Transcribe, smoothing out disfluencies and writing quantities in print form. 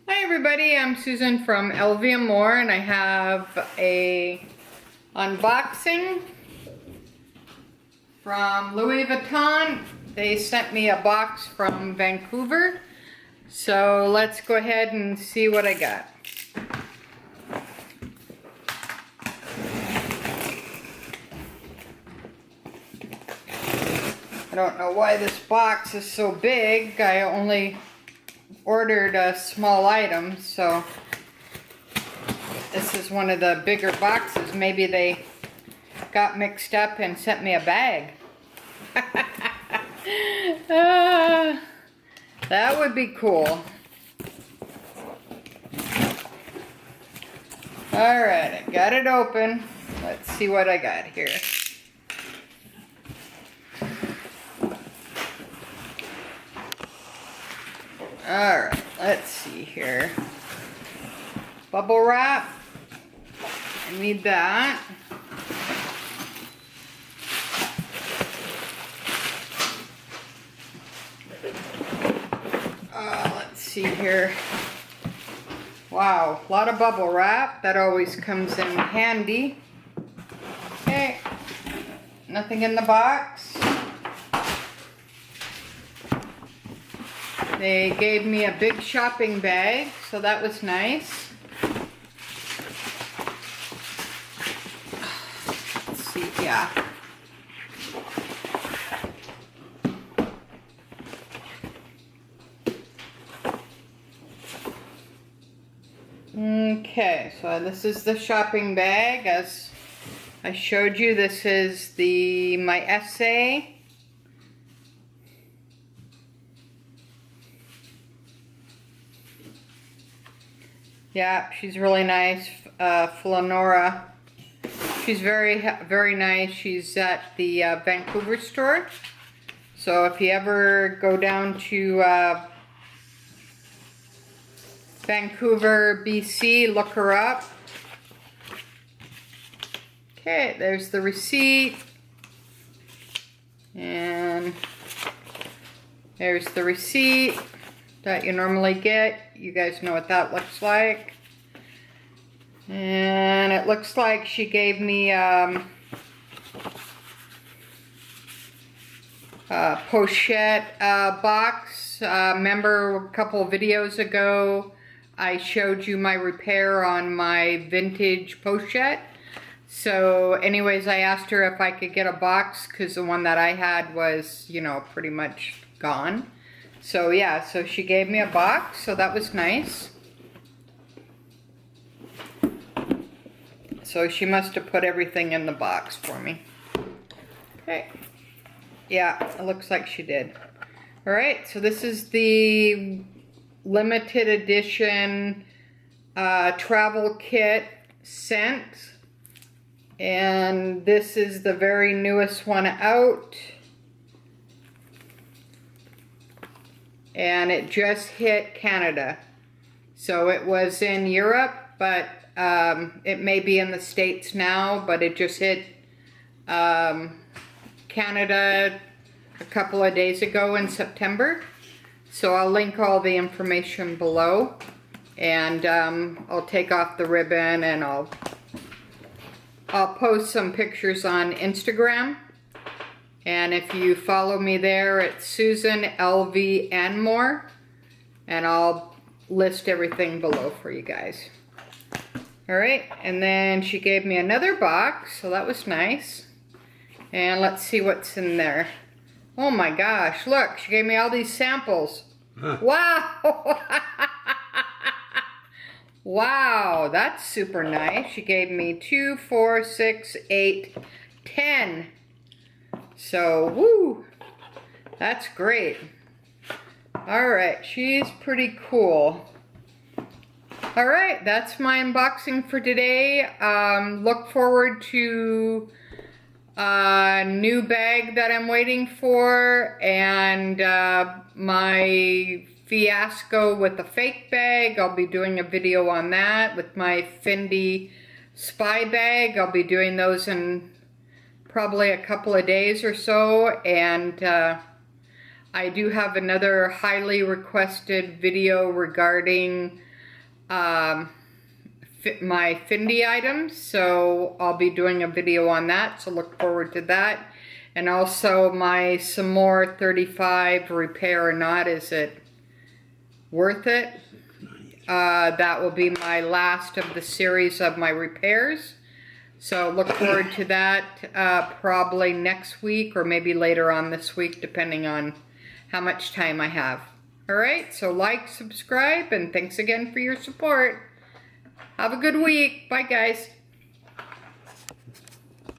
Hi everybody, I'm Susan from OMBRE and I have a unboxing from Louis Vuitton. They sent me a box from Vancouver, so let's go ahead and see what I got. I don't know why this box is so big. I only ordered a small item, so this is one of the bigger boxes. Maybe they got mixed up and sent me a bag. That would be cool. Alright, I got it open. Let's see what I got here. Alright, let's see here. Bubble wrap. I need that. Let's see here. Wow, a lot of bubble wrap. That always comes in handy. Okay, nothing in the box. They gave me a big shopping bag, so that was nice. Let's see, yeah. Okay, so this is the shopping bag. As I showed you, this is my essay. Yeah, she's really nice, Noir. She's very nice. She's at the Vancouver store. So if you ever go down to Vancouver, BC, look her up. Okay, there's the receipt. And there's the receipt that you normally get. You guys know what that looks like. And it looks like she gave me a Pochette box. Remember a couple of videos ago I showed you my repair on my vintage Pochette. So anyways, I asked her if I could get a box because the one that I had was, you know, pretty much gone. So yeah, so she gave me a box, so that was nice. So she must have put everything in the box for me. Okay. Yeah, it looks like she did. Alright, so this is the limited edition travel kit scent. And this is the very newest one out. And it just hit Canada. So it was in Europe, but it may be in the States now, but it just hit Canada a couple of days ago in September. So I'll link all the information below, and I'll take off the ribbon and I'll post some pictures on Instagram. And if you follow me there, it's susanlvandmore, and I'll list everything below for you guys. Alright, and then she gave me another box, so that was nice. And let's see what's in there. Oh my gosh, look, she gave me all these samples. Huh. Wow! Wow, that's super nice. She gave me 2, 4, 6, 8, 10. So, woo, that's great. Alright, she's pretty cool. Alright, that's my unboxing for today. Look forward to a new bag that I'm waiting for, and my fiasco with the fake bag. I'll be doing a video on that with my Fendi spy bag. I'll be doing those in probably a couple of days or so, and I do have another highly requested video regarding my Fendi items, so I'll be doing a video on that, so look forward to that. And also my some more 35 repair or not, is it worth it? That will be my last of the series of my repairs. So look forward to that probably next week or maybe later on this week, depending on how much time I have. Alright, so like, subscribe, and thanks again for your support. Have a good week. Bye, guys.